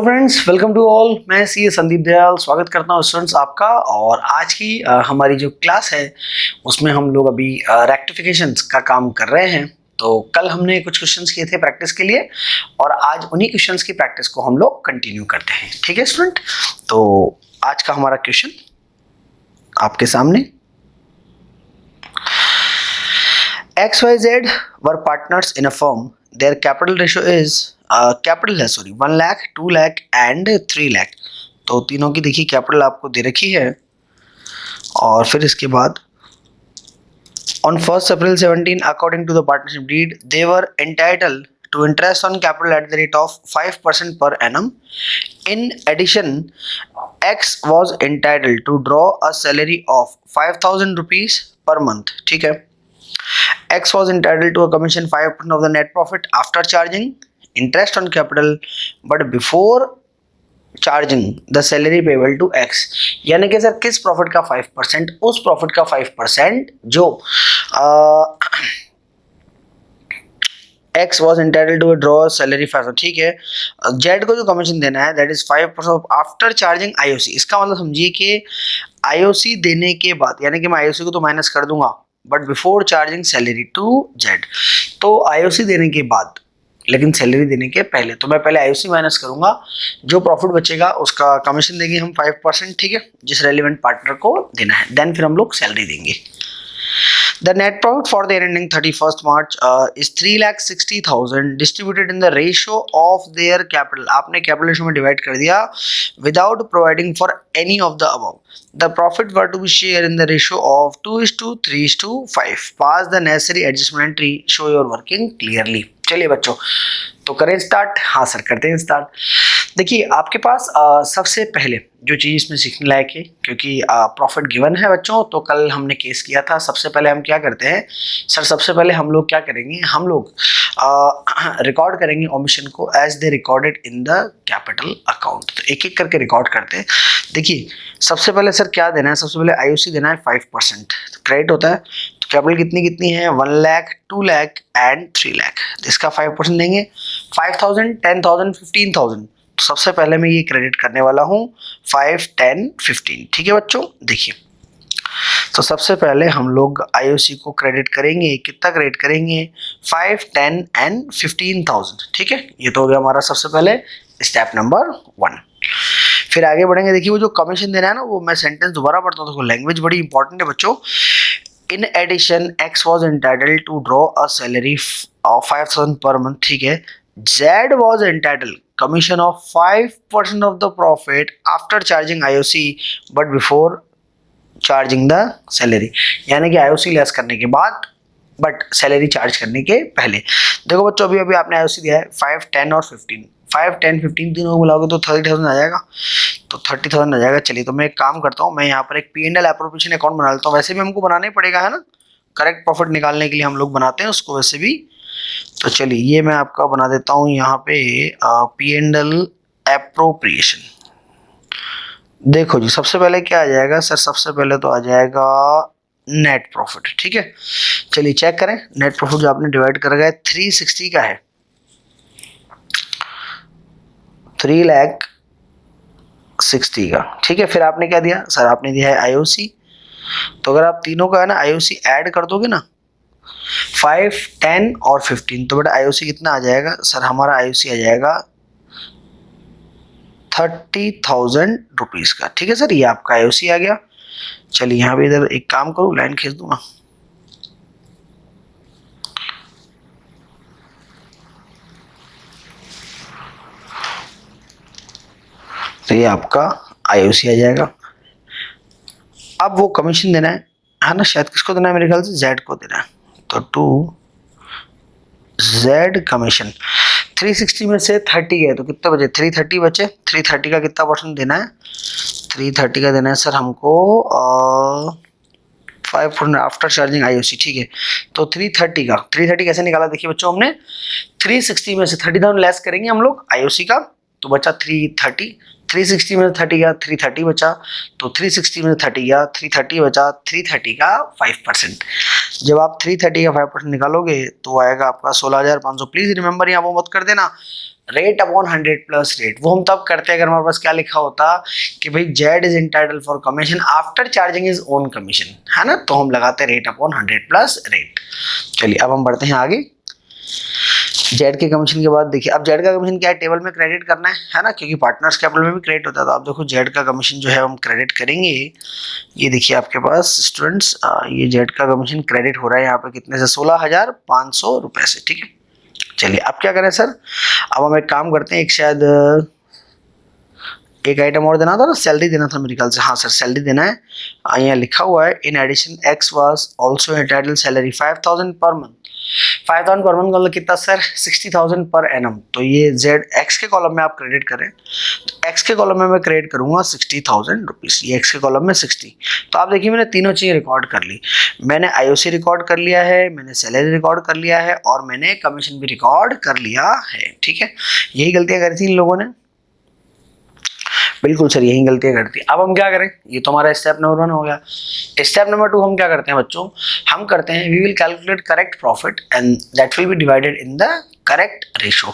Hello friends, welcome to all. मैं C Sandeep Dayal स्वागत करता हूँ स्टूडेंट्स आपका। और आज की हमारी जो क्लास है उसमें हम लोग अभी रेक्टिफिकेशंस का काम कर रहे हैं। तो कल हमने कुछ क्वेश्चंस किए थे प्रैक्टिस के लिए और आज उन्हीं क्वेश्चंस की प्रैक्टिस को हम लोग कंटिन्यू करते हैं। ठीक है स्टूडेंट, तो आज का हमारा क्वेश्चन आपके सामने। XYZ were partners in a firm. Their capital ratio is capital है 1 लाख, 2 लाख एंड 3 लाख। तो तीनों की देखिए कैपिटल आपको दे रखी है। और फिर इसके बाद on 1st April 17 according to the partnership deed they were entitled to interest on capital at the rate of 5% per annum. In addition, X was entitled to draw a salary of 5,000 rupees per month. ठीक है। X was entitled to a commission 5% of the net profit after charging interest on capital, but before charging the salary payable to X. यानी कि sir किस profit का 5%? उस profit का 5% जो X was entitled to draw salary 5%। ठीक है। Z को जो कमीशन देना है that is 5% after charging IOC। इसका मतलब समझिए कि IOC देने के बाद, यानी कि मैं IOC को तो माइनस कर दूंगा but before charging salary to Z. तो IOC देने के बाद लेकिन सैलरी देने के पहले, तो मैं पहले IOC माइनस करूंगा, जो प्रॉफिट बचेगा उसका कमीशन देंगे हम 5%। ठीक है, जिस रेलिवेंट पार्टनर को देना है, देन फिर हम लोग सैलरी देंगे। The net profit for the year ending 31st March is 3,60,000 distributed in the ratio of their capital. आपने कैपिटल रेशियो में डिवाइड कर दिया without providing for any of the above. The profit were to be shared in the ratio of 2:3:5. Pass the necessary adjustment entry. Show your working clearly. चलिए बच्चों, तो करें start. हाँ sir, करते हैं स्टार्ट। देखिए आपके पास सबसे पहले जो चीज़ इसमें सीखने लायक है, क्योंकि प्रॉफिट गिवन है बच्चों, तो कल हमने केस किया था। सबसे पहले हम क्या करते हैं सर, सबसे पहले हम लोग क्या करेंगे, हम लोग रिकॉर्ड करेंगे ओमिशन को as they recorded in the capital account. तो एक एक करके रिकॉर्ड करते हैं। देखिए सबसे पहले सर क्या देना है, सबसे पहले IOC देना है 5%। क्रेडिट होता है तो कैपिटल कितनी है 1 लाख, 2 लाख एंड 3 लाख। इसका 5% देंगे 5,000, 10,000, 15,000। तो सबसे पहले मैं ये क्रेडिट करने वाला हूँ 5, 10, 15। ठीक है बच्चों, देखिए तो सबसे पहले हम लोग IOC को क्रेडिट करेंगे। कितना क्रेडिट करेंगे 5, 10 एंड 15,000। ठीक है, ये तो हो गया हमारा सबसे पहले स्टेप नंबर 1। फिर आगे बढ़ेंगे। देखिए वो जो कमीशन देना है ना, वो मैं सेंटेंस दोबारा पढ़ता हूँ, तो लैंग्वेज बड़ी इंपॉर्टेंट है बच्चों। In addition, X was entitled to draw a salary of 5,000 per month. ठीक है। Z was entitled commission of 5% of the profit after charging IOC, but before charging the salary. यानी कि IOC लेस करने के बाद but salary charge करने के पहले। देखो बच्चों, अभी आपने IOC दिया है 5, 10 और 15। 5, 10, 15 तीनों को मिलाओगे तो 30,000 आ जाएगा। तो 30,000 आ जाएगा। चलिए तो मैं एक काम करता हूँ, मैं यहाँ पर एक P&L एप्रोप्रिएशन अकाउंट बना लेता हूँ। वैसे भी हमको बनाना ही पड़ेगा, है ना, करेक्ट प्रॉफिट निकालने के लिए हम लोग बनाते हैं उसको वैसे भी। तो चलिए ये मैं आपका बना देता हूँ यहाँ पे P&L एप्रोप्रिएशन। देखो जी सबसे पहले क्या आ जाएगा सर, सबसे पहले तो आ जाएगा नेट प्रॉफिट। ठीक है, चलिए चेक करें। नेट प्रॉफिट जो आपने डिवाइड कर गया 360 का है, 3,60,000 का। ठीक है, फिर आपने क्या दिया सर, आपने दिया है IOC। तो अगर आप तीनों का है ना IOC ऐड कर दोगे ना 5, 10 और 15, तो बेटा IOC कितना आ जाएगा सर, हमारा IOC आ जाएगा 30,000 रुपीज़ का। ठीक है सर, ये आपका IOC आ गया। चलिए यहाँ पे इधर एक काम करूँ, लाइन खींच दूंगा। तो ये आपका IOC आ जाएगा। अब वो कमीशन देना है ना, शायद किसको देना है, मेरे ख्याल से Z को देना है। तो टू Z कमीशन 360 में से 30 गए तो कितना बचे, 330 बचे। 330 का कितना परसेंट देना है, 330 का देना है सर हमको 5% आफ्टर चार्जिंग IOC। ठीक है, तो 330 कैसे निकाला, देखिए बच्चों हमने 360 में से 30,000 लेस करेंगे हम लोग IOC का, तो बचा 330। 360 में से 30 गया, 330 बचा। तो 360 में से 30 गया, 330 बचा, 330 का 5%। जब आप 330 का 5% निकालोगे तो आएगा आपका 16,500। प्लीज रिमेंबर यहाँ वो मत कर देना रेट अपॉन 100 प्लस रेट, वो हम तब करते हैं अगर हमारे पास क्या लिखा होता कि भाई Z is entitled for commission after charging is own commission, है ना, तो हम लगाते हैं रेट अपॉन 100 प्लस रेट। चलिए अब हम बढ़ते हैं आगे। जेड के कमीशन के बाद देखिए, अब जेड का कमीशन क्या है, टेबल में क्रेडिट करना है ना, क्योंकि पार्टनर्स कैपिटल में भी क्रेडिट होता है। तो आप देखो जेड का कमीशन जो है हम क्रेडिट करेंगे, ये देखिए आपके पास स्टूडेंट्स, ये जेड का कमीशन क्रेडिट हो रहा है यहाँ पे कितने से, 16,500 रुपए से, ठीक है। चलिए अब क्या करें सर, अब हम एक काम करते हैं, एक शायद एक आइटम और देना था ना, सैलरी देना था मेरे ख्याल से, हाँ सर सैलरी देना है। यहाँ लिखा हुआ है in addition X was also entitled salary 5,000 per month. 5,000 per month मतलब कितना सर, 60,000 पर एनम। तो ये जेड एक्स के कॉलम में आप क्रेडिट करें, तो एक्स के कॉलम में मैं क्रेडिट करूंगा 60,000 रुपीज, ये एक्स के कॉलम में 60। तो आप देखिए मैंने तीनों चीजें रिकॉर्ड कर ली, मैंने आईओसी रिकॉर्ड कर लिया है, मैंने सैलरी रिकॉर्ड कर लिया है और मैंने कमीशन भी रिकॉर्ड कर लिया है, ठीक है। यही गलतियां करी थी इन लोगों ने, बिल्कुल सर यही गलतियां करती है। अब हम क्या करें, ये तो हमारा स्टेप नंबर 1 हो गया। स्टेप नंबर 2 हम क्या करते हैं बच्चों, हम करते हैं we will calculate correct profit and that will be divided in the correct ratio.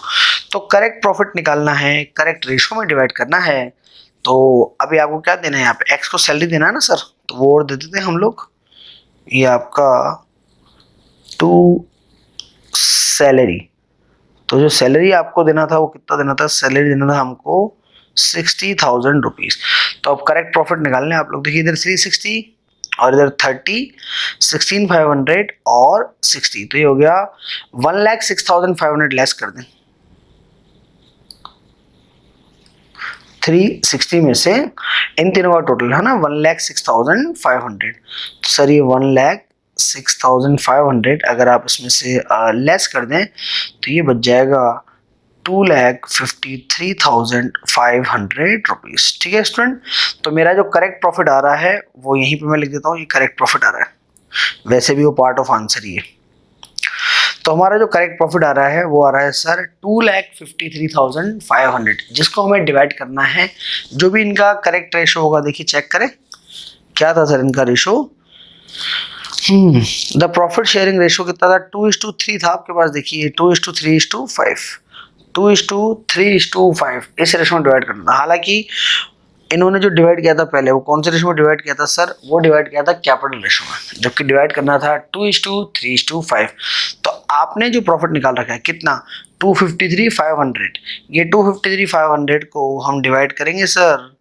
तो करेक्ट प्रॉफिट निकालना है, करेक्ट रेशो में डिवाइड करना है। तो अभी आपको क्या देना है, यहाँ पे एक्स को सैलरी देना है ना सर, तो वो और दे देते हैं हम लोग, ये आपका टू सैलरी। तो जो सैलरी आपको देना था वो कितना देना था, सैलरी देना था हमको 60,000 रुपीज। तो अब करेक्ट प्रॉफिट निकालने आप लोग, देखिए इधर 360 और इधर 30, 16,500 और 60, तो ये हो गया 1,06,500 लेस कर दें 360 में से, इन तीनों का टोटल है ना 1,06,500। तो सर ये 1,06,500 अगर आप इसमें से लेस कर दें तो ये बच जाएगा 2,53,500 रुपीज, ठीक है स्टूडेंट। तो मेरा जो करेक्ट प्रॉफिट आ रहा है वो यहीं पे मैं लिख देता हूँ, ये करेक्ट प्रॉफिट आ रहा है, वैसे भी वो पार्ट ऑफ आंसर ही है। तो हमारा जो करेक्ट प्रॉफिट आ रहा है वो आ रहा है सर 2,53,500, जिसको हमें डिवाइड करना है, जो भी इनका करेक्ट रेशो होगा देखिए चेक करें क्या था सर इनका ratio. The profit sharing ratio कितना था, 2:3 था आपके पास, देखिए 2:3:5, 2:3:5 इस रेशो में डिवाइड करना। हालांकि इन्होंने जो डिवाइड किया था पहले वो कौन से रेशो में डिवाइड किया था सर, वो डिवाइड किया था कैपिटल रेशो में, जबकि डिवाइड करना था 2:3:5। तो आपने जो प्रॉफिट निकाल रखा है कितना 253,500, ये 253,500 को हम डिवाइड करेंगे सर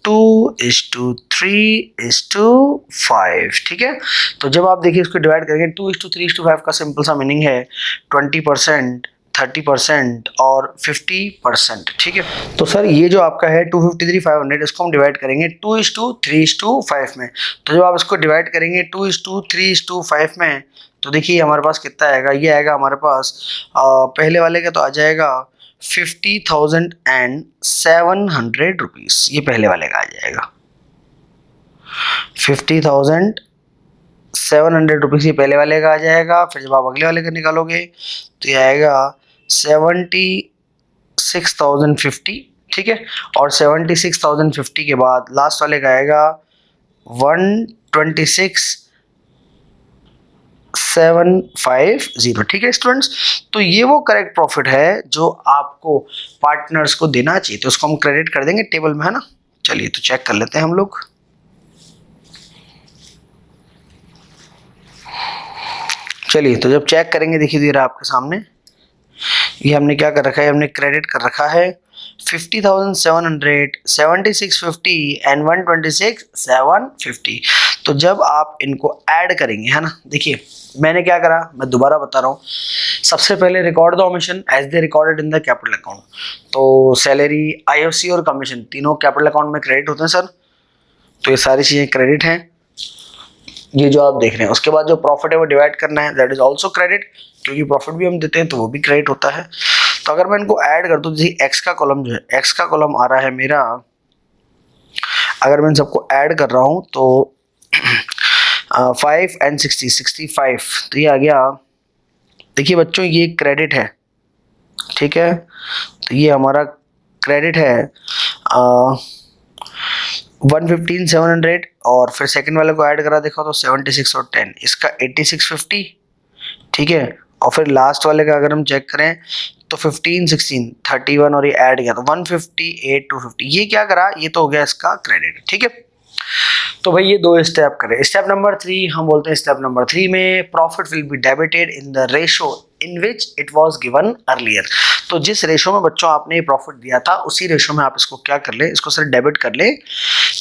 2:3:5, ठीक है। तो जब आप देखिए इसको डिवाइड करेंगे 2:3:5 का सिंपल सा मीनिंग है 20%, 30% और 50%, ठीक है। तो सर ये जो आपका है 253,500 इसको हम डिवाइड करेंगे 2:3:5 में। तो जब आप इसको डिवाइड करेंगे 2:3:5 में तो देखिए हमारे पास कितना आएगा, ये आएगा हमारे पास पहले वाले का तो आ जाएगा 50,700 रुपीज, ये पहले वाले का आ जाएगा 50,700 रुपीज, ये पहले वाले का आ जाएगा। फिर जब आप अगले वाले का निकालोगे तो ये आएगा 76,050, ठीक है। और 76,050 के बाद लास्ट वाले का आएगा 126,750, ठीक है स्टूडेंट्स। तो ये वो करेक्ट प्रॉफिट है जो आपको पार्टनर्स को देना चाहिए, तो उसको हम क्रेडिट कर देंगे टेबल में, है ना। चलिए तो चेक कर लेते हैं हम लोग। चलिए तो जब चेक करेंगे देखिए दे रहा आपके सामने, ये हमने क्या कर रखा है, हमने क्रेडिट कर रखा है 50,700, 7650 एंड 126,750। तो जब आप इनको ऐड करेंगे, है ना, देखिए मैंने क्या करा, मैं दोबारा बता रहा हूँ। सबसे पहले record the omission as they recorded in the capital account. तो सैलरी, आईओसी और कमीशन तीनों कैपिटल अकाउंट में क्रेडिट होते हैं सर, तो ये सारी चीज़ें क्रेडिट हैं, ये जो आप देख रहे हैं। उसके बाद जो प्रॉफिट है वो डिवाइड करना है, दैट इज ऑल्सो क्रेडिट, क्योंकि प्रॉफिट भी हम देते हैं तो वो भी क्रेडिट होता है। तो अगर मैं इनको ऐड कर दूं, जैसे एक्स का कॉलम जो है, एक्स का कॉलम आ रहा है मेरा, अगर मैं इन सबको ऐड कर रहा हूँ तो 5 and 60, 65, तो ये आ गया। देखिए बच्चों ये क्रेडिट है, ठीक है, तो ये हमारा क्रेडिट है 115,700 और फिर सेकंड वाले को ऐड करा देखो तो 76 और 10 इसका 8650, ठीक है। और फिर लास्ट वाले का अगर हम चेक करें तो 15 16 31 और ये ऐड किया तो 158 250, ये क्या करा, ये तो हो गया इसका क्रेडिट, ठीक है। तो भाई ये दो स्टेप करें। स्टेप नंबर 3 हम बोलते हैं, स्टेप नंबर 3 में profit will be debited in the ratio in which it was given earlier. तो जिस रेशो में बच्चों आपने ये प्रॉफिट दिया था उसी रेशो में आप इसको क्या कर ले, इसको सिर्फ डेबिट कर ले।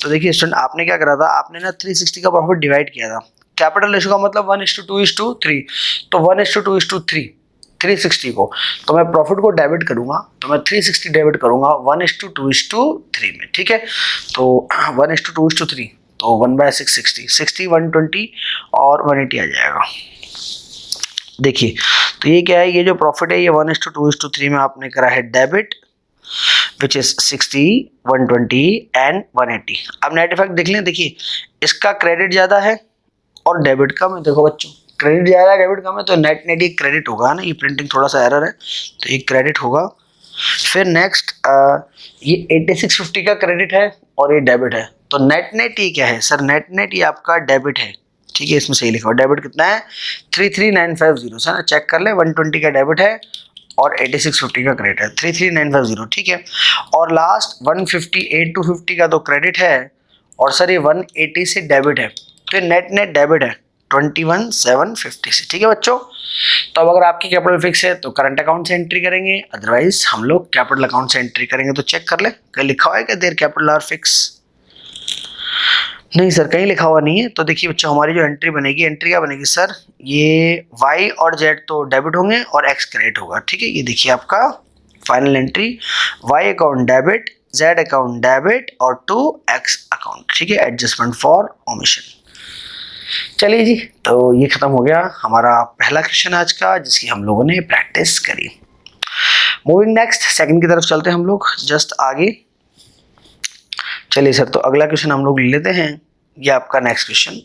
तो देखिए स्टूडेंट, आपने क्या करा था, आपने ना 360 का प्रॉफिट डिवाइड किया था। कैपिटल रेशो का मतलब 1:2:3, तो 1:2:3 360 को, तो मैं प्रॉफिट को डेबिट करूंगा तो मैं 360 डेबिट करूंगा 1:2:3 में, ठीक है। तो 1:2:3 तो 1/6 60 120 और 180 आ जाएगा। देखिए तो ये क्या है, ये जो प्रॉफिट है ये 1:2:3 में आपने करा है डेबिट, विच इज 60 120 एंड 180। अब नेट इफेक्ट देख लें, देखिए इसका क्रेडिट ज्यादा है और डेबिट कम है। देखो बच्चों, क्रेडिट ज्यादा है डेबिट कम है तो नेट नेट ये क्रेडिट होगा ना, ये प्रिंटिंग थोड़ा सा एरर है तो ये क्रेडिट होगा। फिर नेक्स्ट ये 8650 का क्रेडिट है और ये डेबिट है, तो नेट नेट ये क्या है सर, नेट नेट ये आपका डेबिट है, ठीक है। इसमें सही लिखा हुआ डेबिट कितना है 33950 सर ना, चेक कर ले 120 का डेबिट है और 8650 का क्रेडिट है 33950, ठीक है। और लास्ट 158 250 का तो क्रेडिट है और सर ये 180 से डेबिट है, तो ये नेट नेट डेबिट है 21,750 से, ठीक है बच्चों। तो अब अगर आपकी कैपिटल फिक्स है तो करंट अकाउंट से एंट्री करेंगे, अदरवाइज हम लोग कैपिटल अकाउंट से एंट्री करेंगे। तो चेक कर ले कहीं लिखा हुआ है क्या देयर कैपिटल आर फिक्स, नहीं सर कहीं लिखा हुआ नहीं है। तो देखिए बच्चों, हमारी जो एंट्री बनेगी, एंट्री क्या बनेगी सर, ये y और z तो डेबिट होंगे और x क्रेडिट होगा, ठीक है। ये देखिए आपका final entry, y account debit, z account debit और टू x अकाउंट, ठीक है, एडजस्टमेंट फॉर ओमिशन। चलिए जी, तो ये खत्म हो गया हमारा पहला क्वेश्चन आज का, जिसकी हम लोगों ने प्रैक्टिस करी। मूविंग नेक्स्ट सेकंड की तरफ चलते हैं हम लोग जस्ट आगे। चलिए सर, तो अगला क्वेश्चन हम लोग ले लेते हैं, ये आपका नेक्स्ट क्वेश्चन।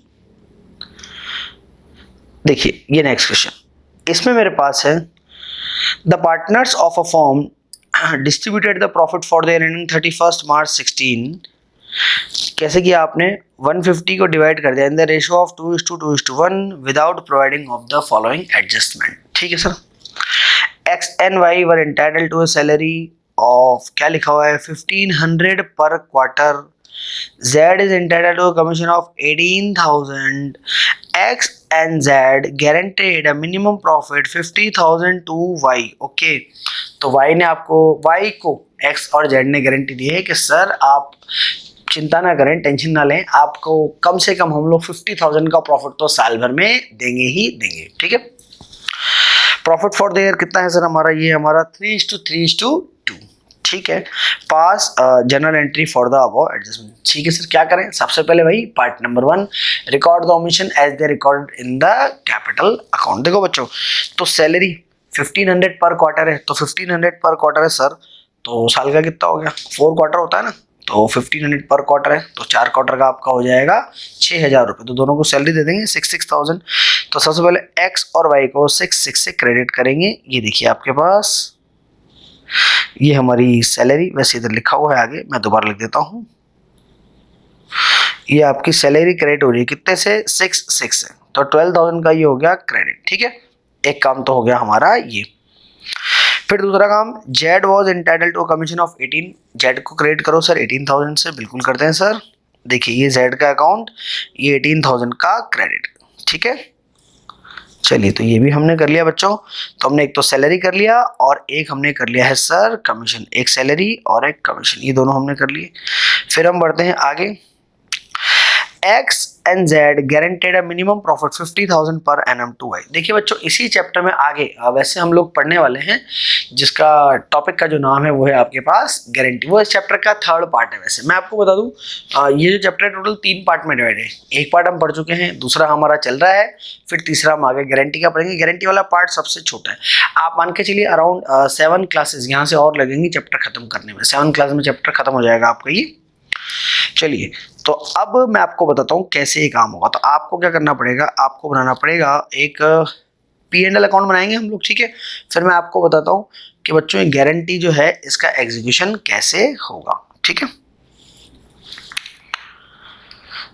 देखिए ये नेक्स्ट क्वेश्चन, इसमें मेरे पास है the partners of a firm distributed the profit for the ending 31 March 16। कैसे किया आपने, 150 को डिवाइड कर दिया in the ratio of 2:2:1 without providing of the following adjustment, ठीक है sir. X and Y were entitled to a salary of, क्या लिखा हुआ है 1500 per quarter. Z is entitled to a commission of 18,000. X and Z guaranteed a minimum profit 50,000 to Y. Okay, तो Y ने आपको, Y को X और Z ने गारंटी दी है कि सर आप चिंता ना करें, टेंशन ना लें, आपको कम से कम हम लोग 50,000 का प्रॉफिट तो साल भर में देंगे ही देंगे, ठीक है। प्रॉफिट फॉर द ईयर कितना है सर हमारा, ये हमारा 3:3:2, ठीक है। Pass general entry for the above adjustment, ठीक है सर। क्या करें, सबसे पहले भाई part number 1, record the omission as they record in the capital account. देखो बच्चों, तो सैलरी 1500 पर क्वार्टर है, तो 1500 पर क्वार्टर है सर, तो साल का कितना हो गया, 4 क्वार्टर होता है ना, तो 1500 पर क्वार्टर है तो 4 क्वार्टर का आपका हो जाएगा 6,000 रुपये, तो दोनों को सैलरी दे देंगे 6,000। तो सबसे पहले एक्स और वाई को 6 से क्रेडिट करेंगे। ये देखिए आपके पास ये हमारी सैलरी, वैसे इधर लिखा हुआ है आगे, मैं दोबारा लिख देता हूँ। ये आपकी सैलरी क्रेडिट हो रही है कितने से, 6 से, तो 12,000 का ये हो गया क्रेडिट, ठीक है। एक काम तो हो गया हमारा ये। फिर दूसरा काम, Z was entitled to commission of 18, Z को क्रेडिट करो सर 18,000 से, बिल्कुल करते हैं सर। देखिए ये जेड का अकाउंट, ये 18,000 का क्रेडिट, ठीक है। चलिए तो ये भी हमने कर लिया बच्चों, तो हमने एक तो सैलरी कर लिया और एक हमने कर लिया है सर कमीशन, एक सैलरी और एक कमीशन, ये दोनों हमने कर लिए। फिर हम बढ़ते हैं आगे, x and Z guaranteed a minimum profit 50,000 per annum to Y. देखिए बच्चों, इसी चैप्टर में आगे वैसे हम लोग पढ़ने वाले हैं, जिसका टॉपिक का जो नाम है वो है आपके पास गारंटी, वो इस चैप्टर का 3rd पार्ट है। वैसे मैं आपको बता दूं, ये जो चैप्टर है टोटल 3 पार्ट में डिवाइड है, एक पार्ट हम पढ़ चुके हैं, दूसरा हमारा चल रहा है, फिर तीसरा हम आगे गारंटी का पढ़ेंगे। गारंटी वाला पार्ट सबसे छोटा है, आप मान के चलिए अराउंड 7 क्लासेस यहाँ से और लगेंगी चैप्टर खत्म करने में, 7 क्लास में चैप्टर खत्म हो जाएगा आपका ये। चलिए तो अब मैं आपको बताता हूँ कैसे ये काम होगा। तो आपको क्या करना पड़ेगा, आपको बनाना पड़ेगा एक P&L अकाउंट बनाएंगे हम लोग, ठीक है। फिर मैं आपको बताता हूँ कि बच्चों ये गारंटी जो है इसका एग्जीक्यूशन कैसे होगा, ठीक है।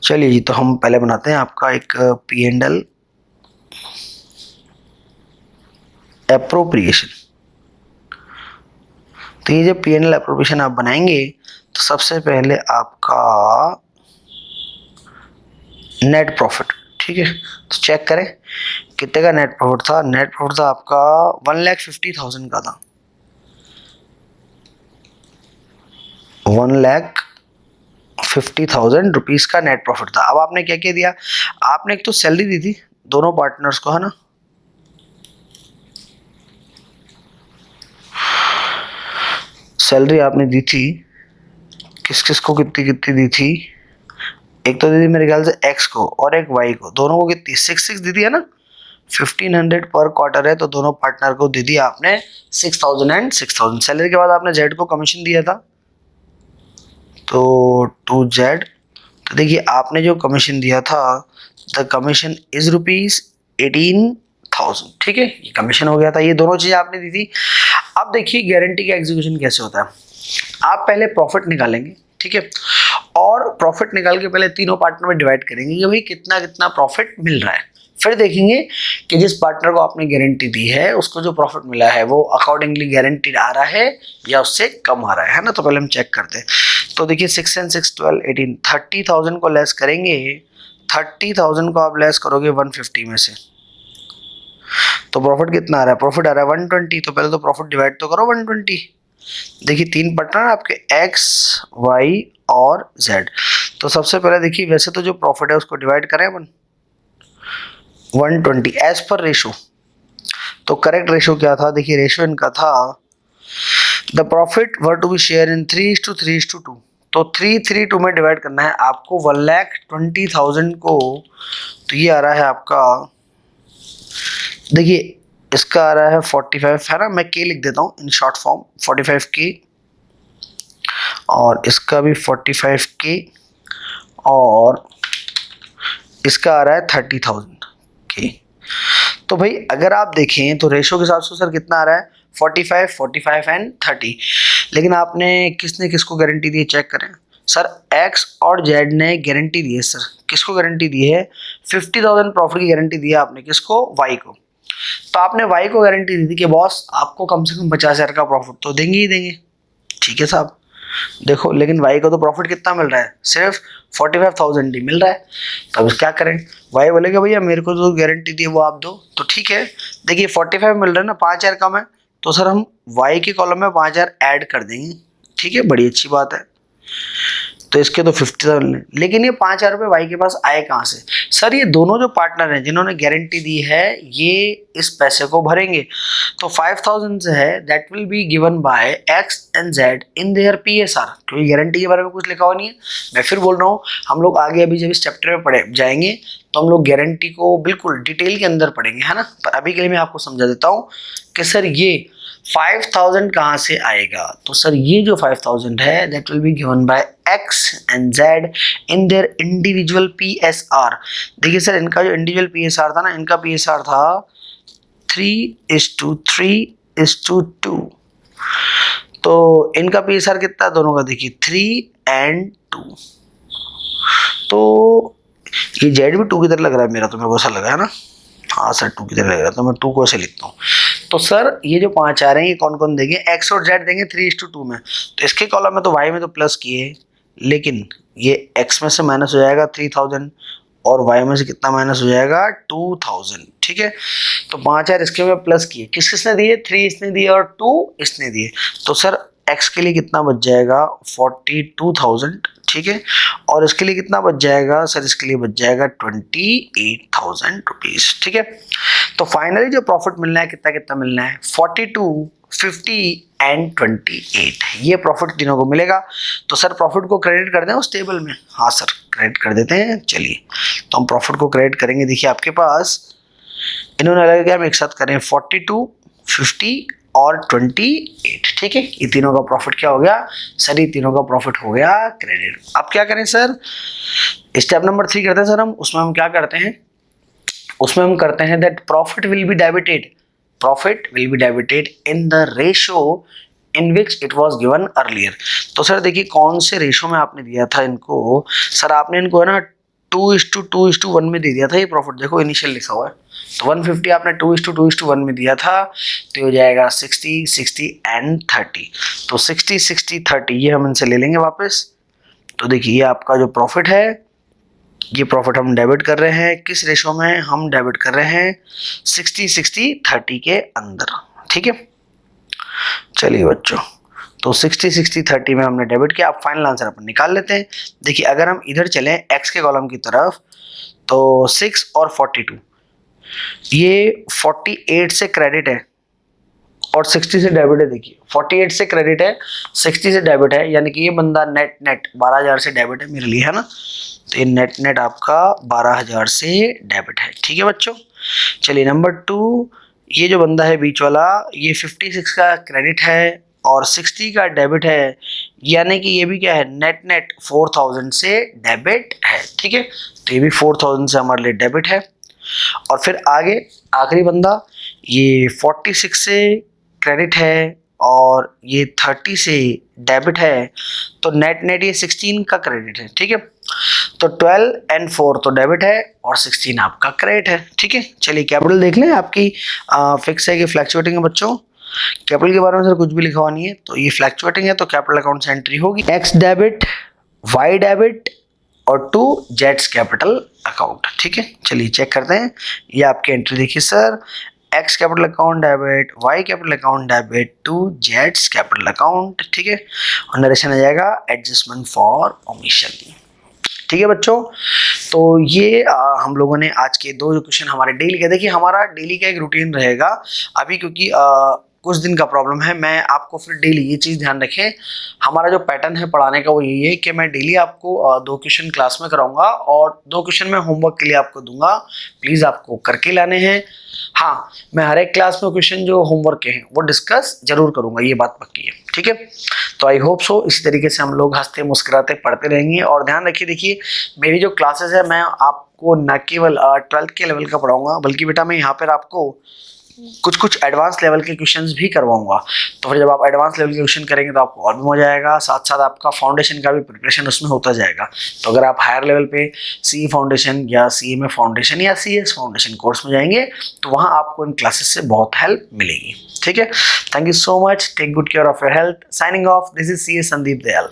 चलिए जी, तो हम पहले बनाते हैं आपका एक P&L एप्रोप्रिएशन। तो ये जो P&L एप्रोप्रिएशन आप बनाएंगे तो सबसे पहले आपका नेट प्रॉफिट, ठीक है। तो चेक करें कितने का नेट प्रॉफिट था। नेट प्रॉफिट था आपका 1,50,000 का था, 1,50,000 रुपीज का नेट प्रॉफिट था। अब आपने क्या क्या दिया, आपने एक तो सैलरी दी थी दोनों पार्टनर्स को, है ना। सैलरी आपने दी थी, किस किस को कितनी कितनी दी थी, एक तो दी थी मेरे ख्याल से एक्स को और एक वाई को, दोनों को कितनी 6,600 दी थी, है ना। 1,500 पर क्वार्टर है, तो दोनों पार्टनर को दे दिया आपने 6,000 एंड 6,000। सैलरी के बाद आपने जेड को कमीशन दिया था, तो टू जेड। तो देखिए आपने जो कमीशन दिया था, द कमीशन इज ₹18,000, ठीक है, ये कमीशन हो गया था। ये दोनों चीजें आपने दी थी। अब देखिए गारंटी का एग्जीक्यूशन कैसे होता है। आप पहले प्रॉफिट निकालेंगे, ठीक है, और प्रॉफिट निकाल के पहले तीनों पार्टनर में डिवाइड करेंगे कि भाई कितना कितना प्रॉफिट मिल रहा है। फिर देखेंगे कि जिस पार्टनर को आपने गारंटी दी है उसको जो प्रॉफिट मिला है वो अकॉर्डिंगली गारंटीड आ रहा है या उससे कम आ रहा है ना। तो पहले हम चेक करते हैं। तो देखिए 6 and 6 12 18, 30,000 को लेस करेंगे। 30,000 को आप लेस करोगे 150 में से, तो प्रॉफिट कितना आ रहा है, प्रॉफिट आ रहा है 120। तो पहले तो प्रॉफिट डिवाइड तो करो 120। देखिए तीन पार्टनर आपके एक्स वाई और जेड। तो सबसे पहले देखिए वैसे तो जो प्रॉफिट है उसको डिवाइड करें अपन 120 एज पर रेशो। तो करेक्ट रेशो क्या था, देखिए रेशो इनका था the profit were to be share in 3:3:2। तो 3:3:2 में डिवाइड करना है आपको 1,20,000 को। तो ये आ रहा है आपका, देखिए इसका आ रहा है 45, है ना। मैं के लिख देता हूँ इन शॉर्ट फॉर्म, 45 के, और इसका भी 45 के, और इसका आ रहा है 30,000 के। तो भाई अगर आप देखें तो रेशो के हिसाब से सर कितना आ रहा है 45, 45 एंड 30। लेकिन आपने किसने किसको गारंटी दी है चेक करें। सर एक्स और जेड ने गारंटी दी है। सर किसको गारंटी दी है, 50,000 प्रॉफिट की गारंटी दी है आपने, किसको, वाई को। तो आपने वाई को गारंटी दी थी कि बॉस आपको कम से कम 50,000 का प्रॉफिट तो देंगे ही देंगे, ठीक है साहब। देखो लेकिन वाई को तो प्रॉफिट कितना मिल रहा है, सिर्फ 45,000 ही मिल रहा है। तो अब क्या करें, वाई बोलेगा भैया मेरे को जो गारंटी दी है वो आप दो। तो ठीक है, देखिए 45 मिल रहा है ना, 5,000 कम है, तो सर हम वाई के कॉलम में 5,000 ऐड कर देंगे, ठीक है, बड़ी अच्छी बात है। तो इसके तो 50,000, लेकिन ये 5,000 रुपये वाई के पास आए कहाँ से। सर ये दोनों जो पार्टनर हैं जिन्होंने गारंटी दी है ये इस पैसे को भरेंगे। तो 5,000 से है that will be given by x and Z in their PSR, क्योंकि गारंटी के बारे में कुछ लिखा हुआ नहीं है। मैं फिर बोल रहा हूँ, हम लोग आगे अभी जब इस चैप्टर में पढ़े जाएंगे तो हम लोग गारंटी को बिल्कुल डिटेल के अंदर पढ़ेंगे, है ना। पर अभी के लिए मैं आपको समझा देता हूँ कि सर ये 5,000 कहाँ से आएगा। तो सर ये जो 5,000 है that will be given by x and Z in their individual PSR। देखिए सर इनका जो इंडिविजुअल PSR था ना, इनका PSR था 3:3:2। तो इनका PSR कितना है दोनों का, देखिए 3 and 2। तो ये जेड भी 2 की तरह लग रहा है मेरा, तो मेरे को ऐसा लगा है ना, हाँ सर 2 की तरह लग रहा है, तो मैं 2 को ऐसे लिखता हूँ। तो सर ये जो 5 आ रहे हैं ये कौन कौन देंगे, एक्स और जेड देंगे 3:2 में। तो इसके कॉलम में तो वाई में तो प्लस किए, लेकिन ये एक्स में से माइनस हो जाएगा 3,000 और वाई में से कितना माइनस हो जाएगा 2,000, ठीक है। तो 5,000 इसके में प्लस किए, किस किसने दिए, 3 इसने दिए और 2 इसने दिए। तो सर एक्स के लिए कितना बच जाएगा 42,000, ठीक है, और इसके लिए कितना बच जाएगा सर, इसके लिए बच जाएगा 28,000 रुपीज, ठीक है। तो फाइनली जो प्रॉफिट मिलना है कितना कितना मिलना है 42, 50 एंड 28, ये प्रॉफिट तीनों को मिलेगा। तो सर प्रॉफिट को क्रेडिट कर दें उस टेबल में, हाँ सर क्रेडिट कर देते हैं। चलिए तो हम प्रॉफिट को क्रेडिट करेंगे। देखिए आपके पास इन्होंने अलग हम एक साथ करें 42, 50 और 28, ठीक है। ये तीनों का प्रॉफिट क्या हो गया सर, ये तीनों का प्रॉफिट हो गया क्रेडिट। अब क्या करें सर, स्टेप नंबर 3 करते हैं सर हम। उसमें हम क्या करते हैं, उसमें हम करते हैं that profit will be debited, profit will be debited in the ratio in which it was given earlier. तो सर देखिए कौन से रेशो में आपने दिया था इनको, सर आपने इनको है ना 2:1 में दे दिया था ये प्रॉफिट, देखो इनिशियल लिखा हुआ है। तो 150 आपने 2:1 में दिया था, तो ये हो जाएगा 60, 60 एंड 30। तो 60, 60, 30 ये हम इनसे ले लेंगे वापस। तो देखिए ये आपका जो प्रॉफिट है, ये प्रॉफिट हम डेबिट कर रहे हैं किस रेशो में, हम डेबिट कर रहे हैं 60, 60, 30 के अंदर, ठीक है। चलिए बच्चों, तो 60, 60, 30 में हमने डेबिट किया। अब फाइनल आंसर अपन निकाल लेते हैं। देखिए अगर हम इधर चलें एक्स के कॉलम की तरफ, तो 6 और 42, ये 48 से क्रेडिट है और 60 से डेबिट है। देखिए 48 से क्रेडिट है, 60 से डेबिट है, यानी कि ये बंदा नेट 12,000 से डेबिट है मेरे लिए, है ना। तो ये नेट आपका 12,000 से डेबिट है, ठीक है बच्चों। चलिए नंबर 2, ये जो बंदा है बीच वाला, ये 56 का क्रेडिट है और 60 का डेबिट है, यानी कि ये भी क्या है, नेट 4,000 से डेबिट है, ठीक है। तो ये भी 4,000 से हमारे लिए डेबिट है। और फिर आगे आखिरी बंदा, ये 46 से क्रेडिट है और ये 30 से डेबिट है, तो नेट ये 16 का क्रेडिट है, ठीक है। तो 12 एंड 4 तो डेबिट है और 16 आपका क्रेडिट है, ठीक है। चलिए कैपिटल देख लें, आपकी फिक्स है कि फ्लैक्चुएटिंग है बच्चों। कैपिटल के बारे में सर कुछ भी लिखा हुआ नहीं है, तो ये फ्लैक्चुएटिंग है, तो कैपिटल अकाउंट से एंट्री होगी एक्स डेबिट, वाई डेबिट और टू जेड्स कैपिटल अकाउंट, ठीक है। चलिए चेक करते हैं, ये आपकी एंट्री देखिए sir, X capital account debit, Y capital account debit to जेड्स कैपिटल अकाउंट, ठीक है। और नरेशन आ जाएगा एडजस्टमेंट फॉर ओमिशन, ठीक है बच्चों। तो ये हम लोगों ने आज के 2 क्वेश्चन हमारे डेली के, देखिए हमारा डेली का एक रूटीन रहेगा अभी, क्योंकि कुछ दिन का प्रॉब्लम है। मैं आपको फिर डेली ये चीज़ ध्यान रखें, हमारा जो पैटर्न है पढ़ाने का वो यही है कि मैं डेली आपको 2 क्वेश्चन क्लास में कराऊंगा और 2 क्वेश्चन मैं होमवर्क के लिए आपको दूंगा, प्लीज़ आपको करके लाने हैं। हाँ, मैं हर एक क्लास में क्वेश्चन जो होमवर्क के हैं वो डिस्कस जरूर करूंगा, ये बात पक्की है, ठीक है। तो आई होप सो इसी तरीके से हम लोग हंसते मुस्कुराते पढ़ते रहेंगे। और ध्यान रखिए, देखिए मेरी जो क्लासेस है मैं आपको न केवल 12th के लेवल का पढ़ाऊंगा, बल्कि बेटा मैं यहाँ पर आपको कुछ एडवांस लेवल के क्वेश्चंस भी करवाऊंगा। तो फिर जब आप एडवांस लेवल के क्वेश्चन करेंगे तो आपको और भी मजा आएगा, साथ साथ आपका फाउंडेशन का भी प्रिपरेशन उसमें होता जाएगा। तो अगर आप हायर लेवल पे सी फाउंडेशन या सी में फाउंडेशन या CS फाउंडेशन कोर्स में जाएंगे तो वहाँ आपको इन क्लासेस से बहुत हेल्प मिलेगी, ठीक है। Thank you so much, take good care of your health. Signing off, this is CS Sandeep Dayal.